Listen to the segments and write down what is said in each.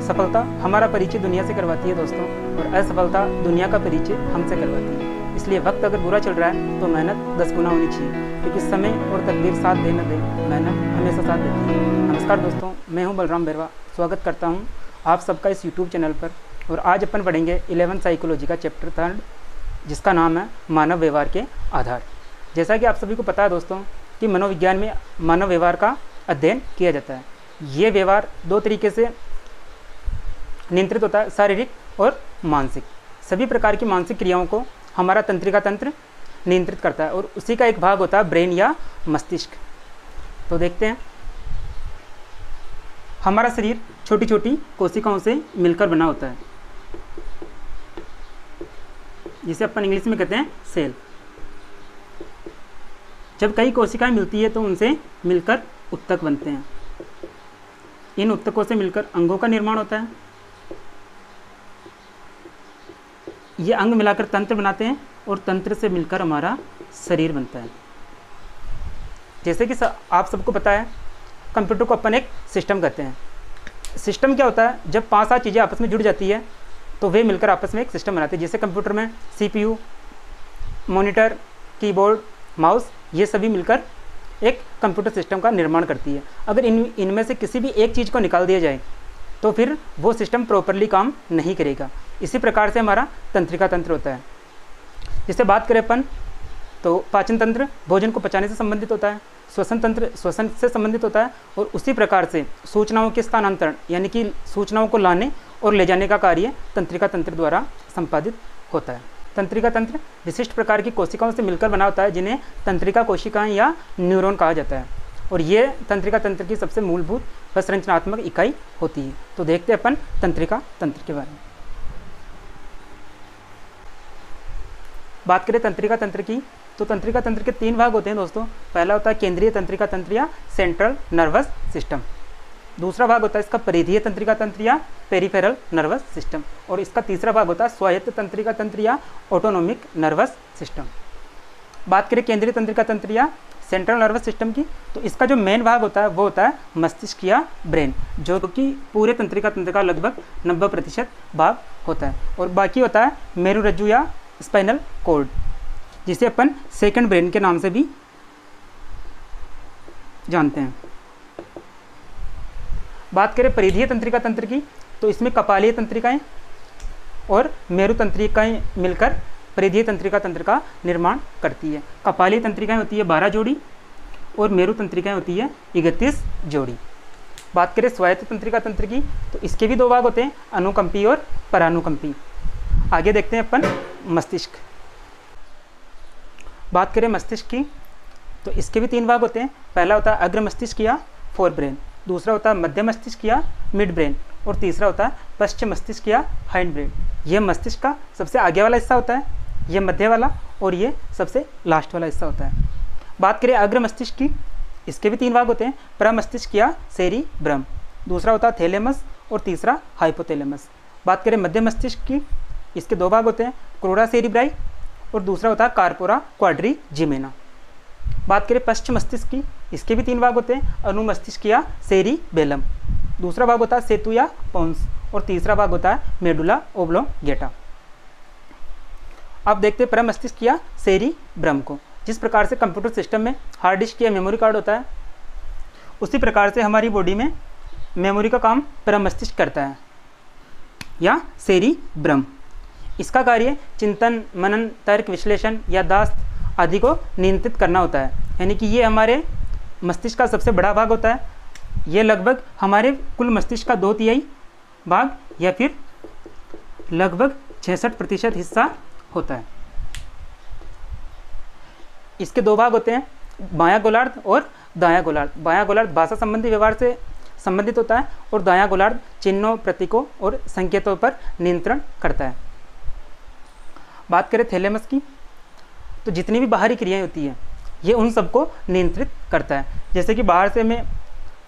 सफलता हमारा परिचय दुनिया से करवाती है दोस्तों, और असफलता दुनिया का परिचय हमसे करवाती है। इसलिए वक्त अगर बुरा चल रहा है तो मेहनत 10 गुना होनी चाहिए, क्योंकि समय और तकदीर साथ दे न दे, मेहनत हमेशा साथ देती है। नमस्कार दोस्तों, मैं हूं बलराम बेरवा। स्वागत करता हूं आप सबका इस यूट्यूब चैनल पर। और आज अपन पढ़ेंगे 11th साइकोलॉजी का चैप्टर 3, जिसका नाम है मानव व्यवहार के आधार। जैसा कि आप सभी को पता है दोस्तों कि मनोविज्ञान में मानव व्यवहार का अध्ययन किया जाता है। ये व्यवहार दो तरीके से नियंत्रित होता है, शारीरिक और मानसिक। सभी प्रकार की मानसिक क्रियाओं को हमारा तंत्रिका तंत्र नियंत्रित करता है, और उसी का एक भाग होता है ब्रेन या मस्तिष्क। तो देखते हैं, हमारा शरीर छोटी छोटी कोशिकाओं से मिलकर बना होता है, जिसे अपन इंग्लिश में कहते हैं सेल। जब कई कोशिकाएं मिलती है तो उनसे मिलकर उत्तक बनते हैं। इन उत्तकों से मिलकर अंगों का निर्माण होता है। ये अंग मिलाकर तंत्र बनाते हैं, और तंत्र से मिलकर हमारा शरीर बनता है। जैसे कि आप सबको पता है, कंप्यूटर को अपन एक सिस्टम कहते हैं। सिस्टम क्या होता है? जब 5-7 चीज़ें आपस में जुड़ जाती है तो वे मिलकर आपस में एक सिस्टम बनाते हैं। जैसे कंप्यूटर में CPU, मॉनिटर, कीबोर्ड, माउस, ये सभी मिलकर एक कंप्यूटर सिस्टम का निर्माण करती है। अगर इनमें से किसी भी एक चीज़ को निकाल दिया जाए तो फिर वो सिस्टम प्रॉपरली काम नहीं करेगा। इसी प्रकार से हमारा तंत्रिका तंत्र होता है। जैसे बात करें अपन, तो पाचन तंत्र भोजन को पचाने से संबंधित होता है, श्वसन तंत्र श्वसन से संबंधित होता है, और उसी प्रकार से सूचनाओं के स्थानांतरण यानी कि सूचनाओं को लाने और ले जाने का कार्य तंत्रिका तंत्र द्वारा संपादित होता है। तंत्रिका तंत्र विशिष्ट प्रकार की कोशिकाओं से मिलकर बना होता है, जिन्हें तंत्रिका कोशिकाएं या न्यूरॉन कहा जाता है, और ये तंत्रिका तंत्र की सबसे मूलभूत व संरचनात्मक इकाई होती है। तो देखते हैं अपन तंत्रिका तंत्र के बारे में। बात करें तंत्रिका तंत्र की, तो तंत्रिका तंत्र के 3 भाग होते हैं दोस्तों। पहला होता है केंद्रीय तंत्रिका तंत्र या सेंट्रल नर्वस सिस्टम। दूसरा भाग होता है इसका परिधीय तंत्रिका तंत्र या पेरिफेरल नर्वस सिस्टम, और इसका तीसरा भाग होता है स्वायत्त तंत्रिका तंत्र या ऑटोनोमिक नर्वस सिस्टम। बात करें केंद्रीय तंत्रिका तंत्र या सेंट्रल नर्वस सिस्टम की, तो इसका जो मेन भाग होता है वो होता है मस्तिष्क या ब्रेन, जो कि पूरे तंत्रिका तंत्र का लगभग 90% भाग होता है। और बाकी होता है मेरुरज्जु या स्पाइनल कॉर्ड, जिसे अपन सेकंड ब्रेन के नाम से भी जानते हैं। बात करें परिधीय तंत्रिका तंत्र की, तो इसमें कपालीय तंत्रिकाएं और मेरु तंत्रिकाएं मिलकर परिधीय तंत्रिका तंत्र का निर्माण करती है। कपालीय तंत्रिकाएं होती है 12 जोड़ी, और मेरु तंत्रिकाएं होती है 31 जोड़ी। बात करें स्वायत्त तंत्रिका तंत्र की, तो इसके भी 2 भाग होते हैं, अनुकंपी और परानुकंपी। आगे देखते हैं अपन मस्तिष्क। बात करें मस्तिष्क की, तो इसके भी 3 भाग होते हैं। पहला होता है अग्र मस्तिष्क या फोर ब्रेन, दूसरा होता है मध्य मस्तिष्क या मिड ब्रेन, और तीसरा होता है पश्चिम मस्तिष्क या हाइंड ब्रेन। यह मस्तिष्क का सबसे आगे वाला हिस्सा होता है, यह मध्य वाला, और ये सबसे लास्ट वाला हिस्सा होता है। बात करें अग्र मस्तिष्क की, इसके भी 3 भाग होते हैं, प्रमस्तिष्क या सेरिब्रम, दूसरा होता है थैलेमस, और तीसरा हाइपोथैलेमस। बात करें मध्य मस्तिष्क की, इसके 2 भाग होते हैं, क्रोरा सेरिब्राई, और दूसरा होता है कार्पोरा क्वाड्रिजिमेना। बात करें पश्चिम मस्तिष्क की, इसके भी 3 भाग होते हैं, अनुमस्तिष्क या सेरिबेलम, दूसरा भाग होता है सेतु या पोन्स, और तीसरा भाग होता है मेडुला ओब्लोंगेटा। अब देखते हैं प्रमस्तिष्क या सेरिब्रम को। जिस प्रकार से कंप्यूटर सिस्टम में हार्ड डिस्क या मेमोरी कार्ड होता है, उसी प्रकार से हमारी बॉडी में मेमोरी का काम प्रमस्तिष्क करता है या सेरिब्रम। इसका कार्य चिंतन, मनन, तर्क, विश्लेषण, याददाश्त आदि को नियंत्रित करना होता है। यानी कि ये हमारे मस्तिष्क का सबसे बड़ा भाग होता है। ये लगभग हमारे कुल मस्तिष्क का 2/3 भाग या फिर लगभग 66% हिस्सा होता है। इसके 2 भाग होते हैं, बायां गोलार्ध और दायां गोलार्ध। बायां गोलार्ध भाषा संबंधी व्यवहार से संबंधित होता है, और दायां गोलार्ध चिन्हों, प्रतीकों और संकेतों पर नियंत्रण करता है। बात करें थैलेमस की, तो जितनी भी बाहरी क्रियाएं होती हैं ये उन सबको नियंत्रित करता है। जैसे कि बाहर से हमें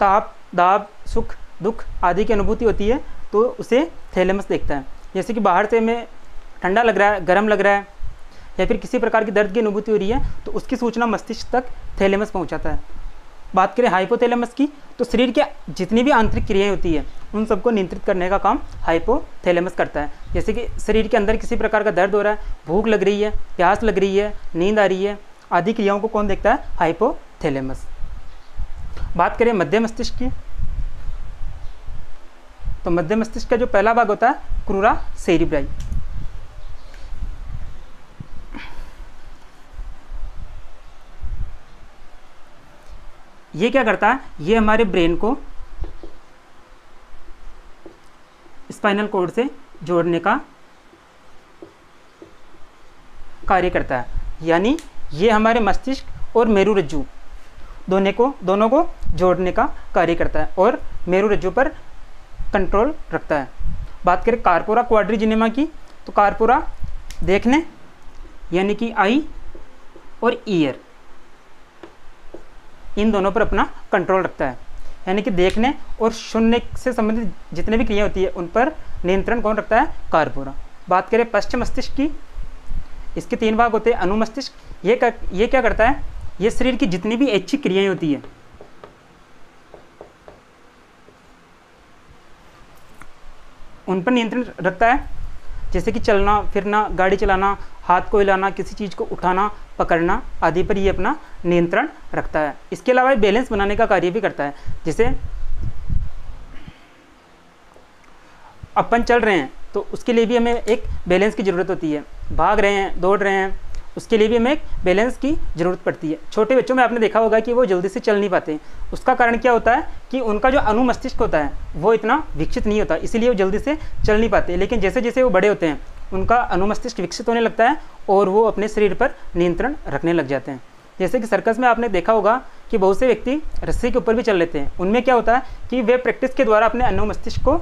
ताप, दाब, सुख, दुख आदि की अनुभूति होती है, तो उसे थैलेमस देखता है। जैसे कि बाहर से हमें ठंडा लग रहा है, गर्म लग रहा है, या फिर किसी प्रकार की दर्द की अनुभूति हो रही है, तो उसकी सूचना मस्तिष्क तक थैलेमस पहुंचाता है। बात करें हाइपोथैलेमस की, तो शरीर के जितनी भी आंतरिक क्रियाएं होती है उन सबको नियंत्रित करने का काम हाइपोथैलेमस करता है। जैसे कि शरीर के अंदर किसी प्रकार का दर्द हो रहा है, भूख लग रही है, प्यास लग रही है, नींद आ रही है, आदि क्रियाओं को कौन देखता है? हाइपोथैलेमस। बात करें मध्य मस्तिष्क की, तो मध्य मस्तिष्क का जो पहला भाग होता है क्रूरा सेरिब्राई। ये क्या करता है? ये हमारे ब्रेन को स्पाइनल कॉर्ड से जोड़ने का कार्य करता है। यानी ये हमारे मस्तिष्क और मेरुरज्जु दोनों को जोड़ने का कार्य करता है और मेरुरज्जु पर कंट्रोल रखता है। बात करें कार्पोरा क्वाड्रिजिनेमा की, तो कार्पोरा देखने यानी कि आई और ईयर, इन दोनों पर अपना कंट्रोल रखता है। यानी कि देखने और सुनने से संबंधित जितने भी क्रिया होती है उन पर नियंत्रण कौन रखता है? कार्पोरा। बात करें पश्च मस्तिष्क की, इसके 3 भाग होते हैं। अनुमस्तिष्क ये क्या करता है? ये शरीर की जितनी भी ऐच्छिक क्रियाएं होती है उन पर नियंत्रण रखता है। जैसे कि चलना फिरना, गाड़ी चलाना, हाथ को हिलाना, किसी चीज़ को उठाना पकड़ना आदि पर ये अपना नियंत्रण रखता है। इसके अलावा बैलेंस बनाने का कार्य भी करता है। जैसे अपन चल रहे हैं तो उसके लिए भी हमें एक बैलेंस की ज़रूरत होती है, भाग रहे हैं, दौड़ रहे हैं, उसके लिए भी हमें एक बैलेंस की ज़रूरत पड़ती है। छोटे बच्चों में आपने देखा होगा कि वो जल्दी से चल नहीं पाते। उसका कारण क्या होता है कि उनका जो अनुमस्तिष्क होता है वो इतना विकसित नहीं होता, इसीलिए वो जल्दी से चल नहीं पाते। लेकिन जैसे जैसे वो बड़े होते हैं उनका अनुमस्तिष्क विकसित होने लगता है और वो अपने शरीर पर नियंत्रण रखने लग जाते हैं। जैसे कि सर्कस में आपने देखा होगा कि बहुत से व्यक्ति रस्सी के ऊपर भी चल लेते हैं। उनमें क्या होता है कि वे प्रैक्टिस के द्वारा अपने अनुमस्तिष्क को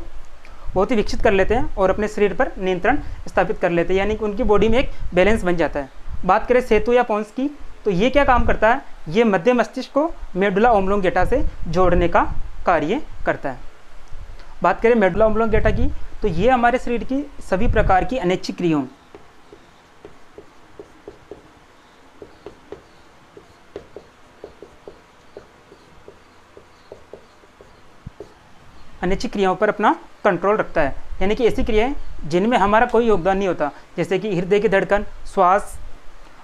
बहुत ही विकसित कर लेते हैं और अपने शरीर पर नियंत्रण स्थापित कर लेते हैं, यानी कि उनकी बॉडी में एक बैलेंस बन जाता है। बात करें सेतु या पोन्स की, तो ये क्या काम करता है? ये मध्य मस्तिष्क को मेडुला ओब्लोंगेटा से जोड़ने का कार्य करता है। बात करें मेडुला ओब्लोंगेटा की, तो ये हमारे शरीर की सभी प्रकार की अनैच्छिक क्रियाओं पर अपना कंट्रोल रखता है। यानी कि ऐसी क्रियाएं जिनमें हमारा कोई योगदान नहीं होता, जैसे कि हृदय की धड़कन, श्वास,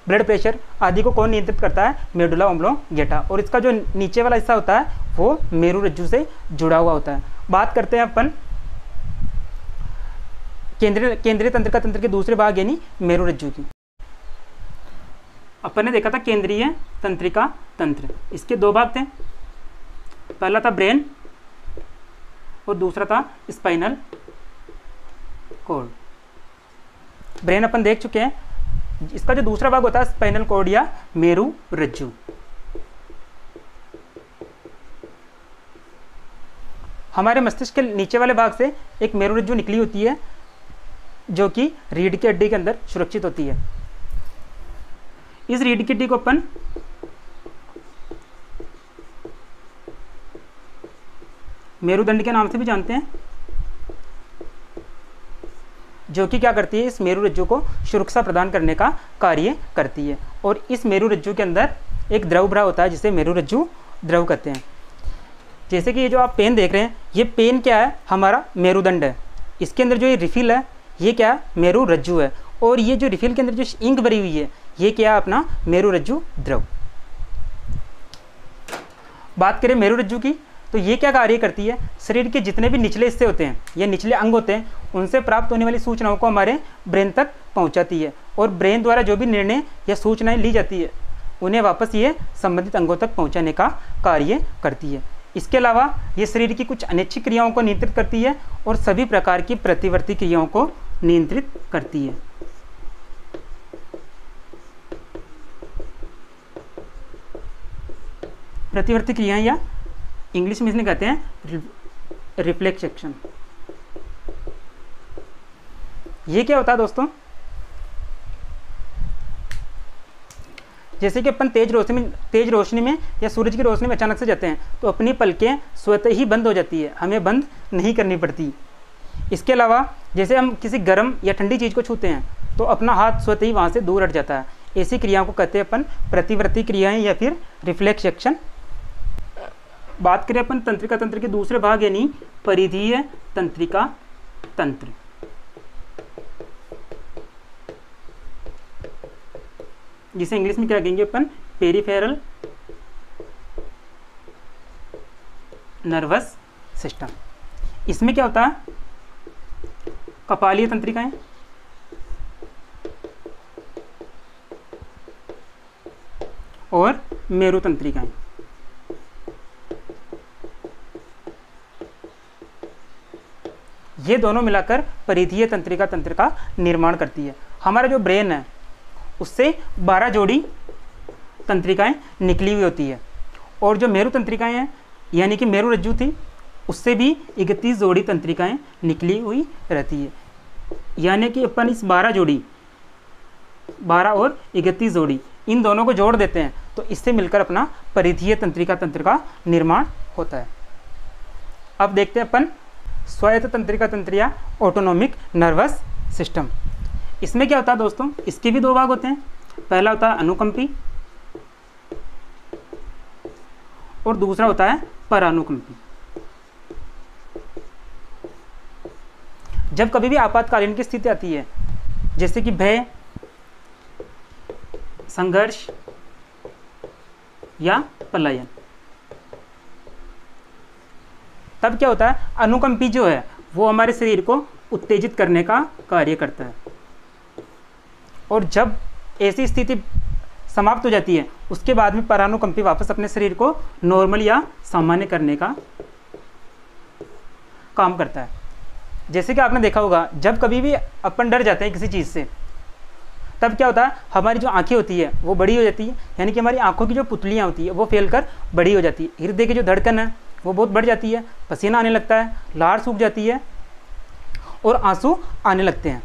ब्लड प्रेशर आदि को कौन नियंत्रित करता है? Medulla oblongata. और इसका जो नीचे वाला हिस्सा होता है वो मेरुरज्जु से जुड़ा हुआ होता है। बात करते हैं अपन केंद्रीय तंत्रिका तंत्र के दूसरे भाग यानी मेरुरज्जु की। अपन ने देखा था केंद्रीय तंत्रिका तंत्र, इसके 2 भाग थे। पहला था ब्रेन और दूसरा था स्पाइनल कॉर्ड। ब्रेन अपन देख चुके हैं। इसका जो दूसरा भाग होता है स्पाइनल कॉर्ड या मेरुरज्जु। हमारे मस्तिष्क के नीचे वाले भाग से एक मेरुरज्जु निकली होती है जो कि रीढ़ की हड्डी के अंदर सुरक्षित होती है। इस रीढ़ की हड्डी को अपन मेरुदंड के नाम से भी जानते हैं, जो कि क्या करती है? इस मेरुरज्जु को सुरक्षा प्रदान करने का कार्य करती है। और इस मेरुरज्जु के अंदर एक द्रव भरा होता है जिसे मेरुरज्जु द्रव कहते हैं। जैसे कि ये जो आप पेन देख रहे हैं, ये पेन क्या है? हमारा मेरुदंड है। इसके अंदर जो ये रिफिल है ये क्या है? मेरुरज्जु है। और ये जो रिफिल के अंदर जो इंक भरी हुई है ये क्या है? अपना मेरुरज्जु द्रव। बात करें मेरुरज्जु की, तो ये क्या कार्य करती है? शरीर के जितने भी निचले हिस्से होते हैं या निचले अंग होते हैं उनसे प्राप्त होने वाली सूचनाओं को हमारे ब्रेन तक पहुंचाती है। और ब्रेन द्वारा जो भी निर्णय या सूचनाएं ली जाती है उन्हें वापस ये संबंधित अंगों तक पहुंचाने का कार्य करती है। इसके अलावा ये शरीर की कुछ अनैच्छिक क्रियाओं को नियंत्रित करती है और सभी प्रकार की प्रतिवर्ती क्रियाओं को नियंत्रित करती है। प्रतिवर्ती क्रियाएं या इंग्लिश में इसने कहते हैं रिफ्लेक्स एक्शन। ये क्या होता है दोस्तों? जैसे कि अपन तेज रोशनी में या सूरज की रोशनी में अचानक से जाते हैं तो अपनी पलकें स्वतः ही बंद हो जाती है, हमें बंद नहीं करनी पड़ती। इसके अलावा जैसे हम किसी गर्म या ठंडी चीज़ को छूते हैं तो अपना हाथ स्वतः ही वहाँ से दूर हट जाता है। ऐसी क्रियाओं को कहते हैं अपन प्रतिवर्ती क्रियाएं या फिर रिफ्लेक्स एक्शन बात करें अपन तंत्रिका तंत्र के दूसरे भाग यानी परिधीय तंत्रिका तंत्र। जिसे इंग्लिश में क्या कहेंगे अपन, पेरिफेरल नर्वस सिस्टम। इसमें क्या होता है, कपालीय तंत्रिकाएं और मेरु तंत्रिकाएं। ये दोनों मिलाकर परिधीय तंत्रिका तंत्र का निर्माण करती है। हमारा जो ब्रेन है उससे 12 जोड़ी तंत्रिकाएं निकली हुई होती है, और जो मेरु तंत्रिकाएं हैं यानी कि मेरु रज्जु थी उससे भी 31 जोड़ी तंत्रिकाएं निकली हुई रहती है। यानी कि अपन इस 12 और 31 जोड़ी इन दोनों को जोड़ देते हैं तो इससे मिलकर अपना परिधीय तंत्रिका तंत्र का निर्माण होता है। अब देखते हैं अपन स्वायत्त तंत्रिका तंत्र या ऑटोनोमिक नर्वस सिस्टम। इसमें क्या होता है दोस्तों, इसके भी 2 भाग होते हैं। पहला होता है अनुकंपी और दूसरा होता है परानुकंपी। जब कभी भी आपातकालीन की स्थिति आती है जैसे कि भय, संघर्ष या पलायन, तब क्या होता है, अनुकंपी जो है वो हमारे शरीर को उत्तेजित करने का कार्य करता है, और जब ऐसी स्थिति समाप्त हो जाती है उसके बाद में परानुकंपी वापस अपने शरीर को नॉर्मल या सामान्य करने का काम करता है। जैसे कि आपने देखा होगा जब कभी भी अपन डर जाते हैं किसी चीज़ से, तब क्या होता है, हमारी जो आंखें होती है वो बड़ी हो जाती है, यानी कि हमारी आंखों की जो पुतलियाँ होती है वो फैलकर बड़ी हो जाती है, हृदय की जो धड़कन है वो बहुत बढ़ जाती है, पसीना आने लगता है, लार सूख जाती है और आंसू आने लगते हैं।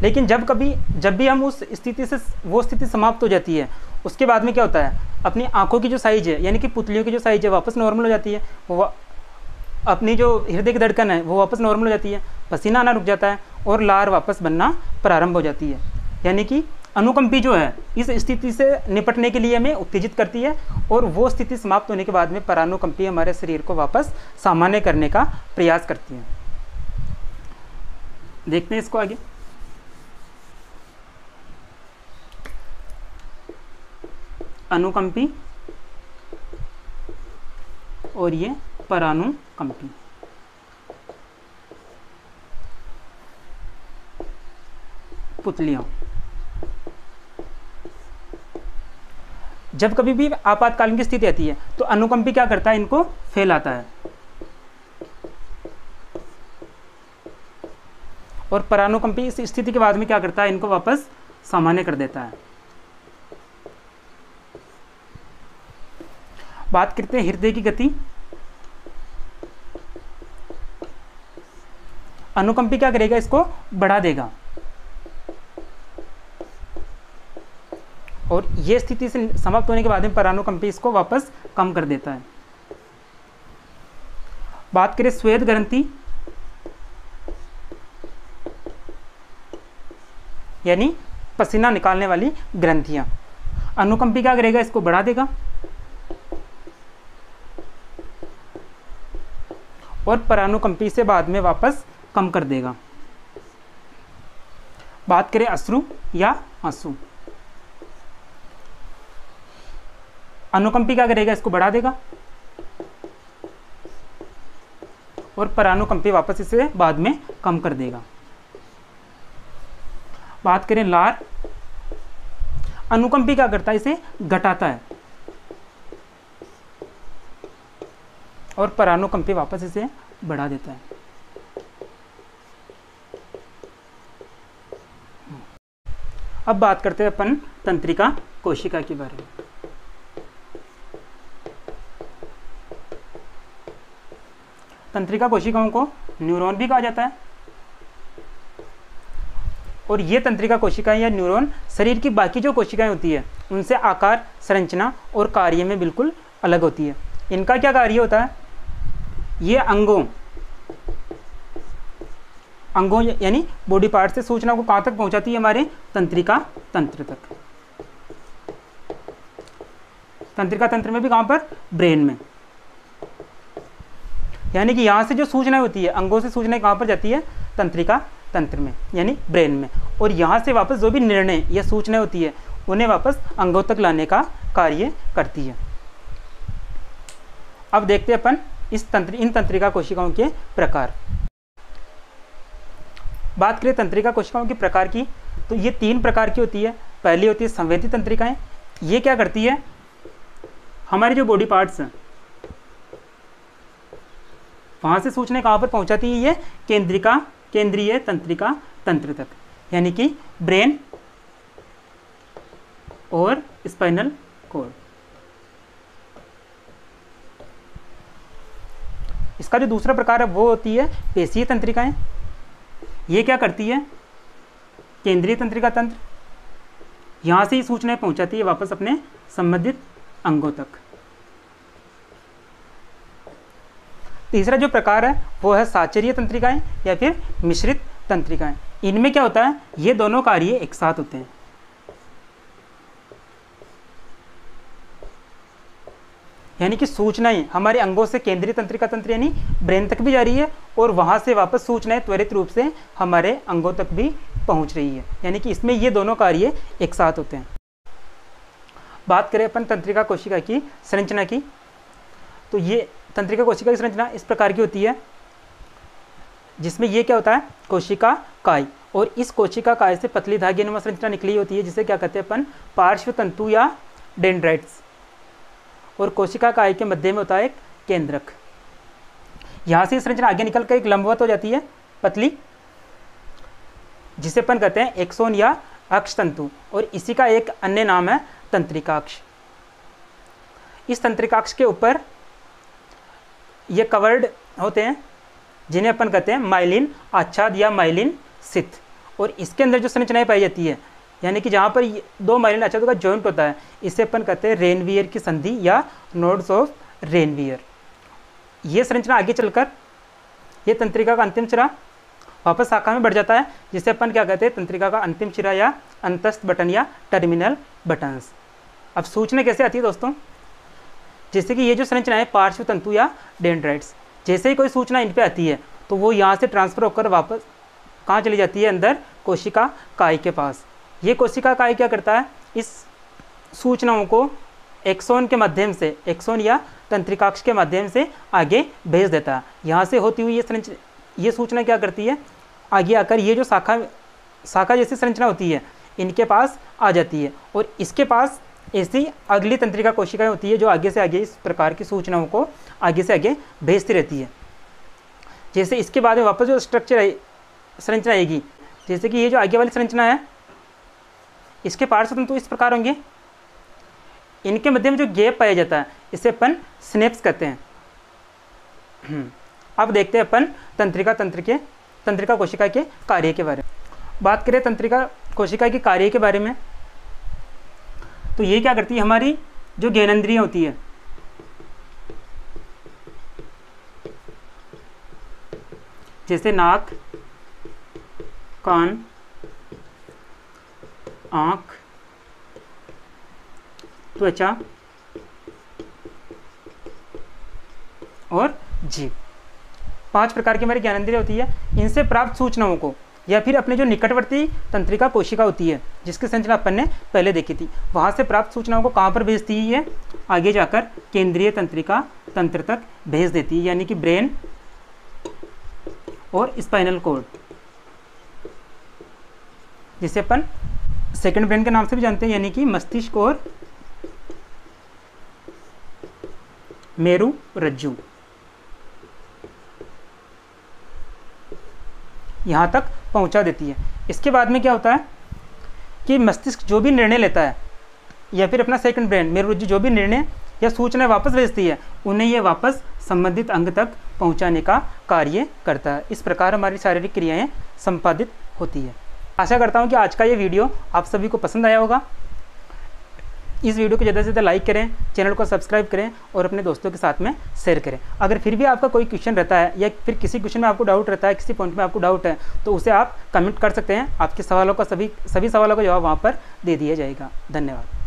लेकिन जब भी हम उस स्थिति से वो स्थिति समाप्त हो जाती है उसके बाद में क्या होता है, अपनी आंखों की जो साइज है यानी कि पुतलियों की जो साइज है वापस नॉर्मल हो जाती है, वो अपनी जो हृदय की धड़कन है वो वापस नॉर्मल हो जाती है, पसीना आना रुक जाता है और लार वापस बनना प्रारंभ हो जाती है। यानी कि अनुकंपी जो है इस स्थिति से निपटने के लिए हमें उत्तेजित करती है, और वो स्थिति समाप्त होने के बाद में परानुकंपी हमारे शरीर को वापस सामान्य करने का प्रयास करती है। देखते हैं इसको आगे। अनुकंपी और ये परानुकंपी। पुतलियां जब कभी भी आपातकालीन की स्थिति आती है तो अनुकंपी क्या करता है, इनको फैलाता है, और परानुकंपी इस स्थिति के बाद में क्या करता है, इनको वापस सामान्य कर देता है। बात करते हैं हृदय की गति। अनुकंपी क्या करेगा, इसको बढ़ा देगा, और ये स्थिति से समाप्त होने के बाद में परानुकंपी इसको वापस कम कर देता है। बात करें श्वेत ग्रंथि यानी पसीना निकालने वाली ग्रंथियां, अनुकंपी क्या करेगा, इसको बढ़ा देगा और परानुकंपी से बाद में वापस कम कर देगा। बात करें अश्रु या आंसू, अनुकंपी क्या करेगा, इसको बढ़ा देगा और परानुकंपी वापस इसे बाद में कम कर देगा। बात करें लार, अनुकंपी क्या करता है, इसे घटाता है और परानुकंपी वापस इसे बढ़ा देता है। अब बात करते हैं अपन तंत्रिका कोशिका के बारे में। तंत्रिका कोशिकाओं को न्यूरॉन भी कहा जाता है, और ये तंत्रिका कोशिकाएं या न्यूरॉन शरीर की बाकी जो कोशिकाएं होती है उनसे आकार, संरचना और कार्य में बिल्कुल अलग होती है। इनका क्या कार्य होता है, ये अंगों यानी बॉडी पार्ट से सूचना को कहाँ तक पहुंचाती है, हमारे तंत्रिका तंत्र तक। तंत्रिका तंत्र में भी कहाँ पर, ब्रेन में। यानी कि यहाँ से जो सूचनाएं होती है, अंगों से सूचनाएं कहाँ पर जाती है, तंत्रिका तंत्र में यानी ब्रेन में, और यहाँ से वापस जो भी निर्णय या सूचनाएं होती है उन्हें वापस अंगों तक लाने का कार्य करती है। अब देखते हैं अपन इन तंत्रिका कोशिकाओं के प्रकार। बात करें तंत्रिका कोशिकाओं के प्रकार की, तो ये 3 प्रकार की होती है। पहली होती है संवेदी तंत्रिकाएं। ये क्या करती है, हमारे जो बॉडी पार्ट्स हैं वहाँ से सूचनाएं कहाँ पर पहुँचाती है, ये केंद्रीय तंत्रिका तंत्र तक, यानी कि ब्रेन और स्पाइनल कॉर्ड। इसका जो दूसरा प्रकार है वो होती है पेशीय तंत्रिकाएं। ये क्या करती है, केंद्रीय तंत्रिका तंत्र, यहाँ से ही सूचनाएं पहुंचाती है वापस अपने संबंधित अंगों तक। तीसरा जो प्रकार है वो है साचरीय तंत्रिकाएं या फिर मिश्रित तंत्रिकाएं। इनमें क्या होता है, ये दोनों कार्य एक साथ होते हैं। यानी कि सूचनाएं हमारे अंगों से केंद्रीय तंत्रिका तंत्र यानी ब्रेन तक भी जा रही है और वहां से वापस सूचनाएं त्वरित रूप से हमारे अंगों तक भी पहुंच रही है, यानी कि इसमें ये दोनों कार्य एक साथ होते हैं। बात करें अपन तंत्रिका कोशिका की संरचना की, तो ये तंत्रिका कोशिका की संरचना इस प्रकार की होती है, जिसमें ये क्या होता है, कोशिका काय, और इस कोशिका काय से पतली धागेनुमा संरचना निकली होती है, जिसे क्या कहते हैं अपन, पार्श्व तंतु या डेंड्राइट्स। और कोशिका काय के मध्य में होता है एक केंद्रक। यहाँ से संरचना आगे निकल कर एक लंबवत हो जाती है, पतली, जिसे अपन कहते हैं एक्सोन या अक्ष तंतु, और इसी का एक अन्य नाम है तंत्रिकाक्ष। इस तंत्रिकाक्ष के ऊपर ये कवर्ड होते हैं, जिन्हें अपन कहते हैं माइलिन आच्छाद या माइलिन सित, और इसके अंदर जो संरचनाएं पाई जाती है, यानी कि जहाँ पर 2 माइलिन आच्छादों का जॉइंट होता है, इसे अपन कहते हैं रेनवियर की संधि या नोड्स ऑफ रेनवियर। ये संरचना आगे चलकर ये तंत्रिका का अंतिम सिरा वापस शाखा में बढ़ जाता है, जिसे अपन क्या कहते हैं, तंत्रिका का अंतिम सिरा या अंतस्थ बटन या टर्मिनल बटन्स। अब सूचना कैसे आती है दोस्तों, जैसे कि ये जो संरचना है पार्श्व तंतु या डेंड्राइट्स, जैसे ही कोई सूचना इन पे आती है तो वो यहाँ से ट्रांसफर होकर वापस कहाँ चली जाती है, अंदर कोशिका काय के पास। ये कोशिका काय क्या करता है, इस सूचनाओं को एक्सोन के माध्यम से, एक्सोन या तंत्रिकाक्ष के माध्यम से आगे भेज देता है। यहाँ से होती हुई ये सूचना क्या करती है, आगे आकर ये जो शाखा जैसी संरचना होती है इनके पास आ जाती है, और इसके पास ऐसी अगली तंत्रिका कोशिकाएं होती है जो आगे से आगे इस प्रकार की सूचनाओं को आगे से आगे भेजती रहती है। जैसे इसके बाद में वापस जो संरचना आएगी, जैसे कि ये जो आगे वाली संरचना है, इसके पार्श्व तंतु इस प्रकार होंगे, इनके मध्य में जो गैप पाया जाता है इसे अपन स्नेप्स कहते हैं। अब देखते हैं अपन तंत्रिका कोशिका के कार्य के बारे में। बात करें तंत्रिका कोशिका के कार्य के बारे में, तो ये क्या करती है, हमारी जो ज्ञानेंद्रियां होती है, जैसे नाक, कान, आँख, त्वचा और जीभ, 5 प्रकार की हमारी ज्ञानेंद्रिय होती है। इनसे प्राप्त सूचनाओं को या फिर अपने जो निकटवर्ती तंत्रिका कोशिका होती है, जिसकी संरचना अपन ने पहले देखी थी, वहाँ से प्राप्त सूचनाओं को कहाँ पर भेजती है, आगे जाकर केंद्रीय तंत्रिका तंत्र तक भेज देती है, यानी कि ब्रेन और स्पाइनल कॉर्ड, जिसे अपन सेकंड ब्रेन के नाम से भी जानते हैं, यानी कि मस्तिष्क और मेरु रज्जु, यहाँ तक पहुँचा देती है। इसके बाद में क्या होता है कि मस्तिष्क जो भी निर्णय लेता है या फिर अपना सेकंड ब्रेन मेरुरज्जु जो भी निर्णय या सूचना वापस भेजती है, उन्हें ये वापस संबंधित अंग तक पहुँचाने का कार्य करता है। इस प्रकार हमारी शारीरिक क्रियाएं संपादित होती है। आशा करता हूँ कि आज का ये वीडियो आप सभी को पसंद आया होगा। इस वीडियो को ज़्यादा से ज़्यादा लाइक करें, चैनल को सब्सक्राइब करें और अपने दोस्तों के साथ में शेयर करें। अगर फिर भी आपका कोई क्वेश्चन रहता है या फिर किसी क्वेश्चन में आपको डाउट रहता है, किसी पॉइंट में आपको डाउट है, तो उसे आप कमेंट कर सकते हैं। आपके सवालों का सभी सवालों का जवाब वहाँ पर दे दिया जाएगा। धन्यवाद।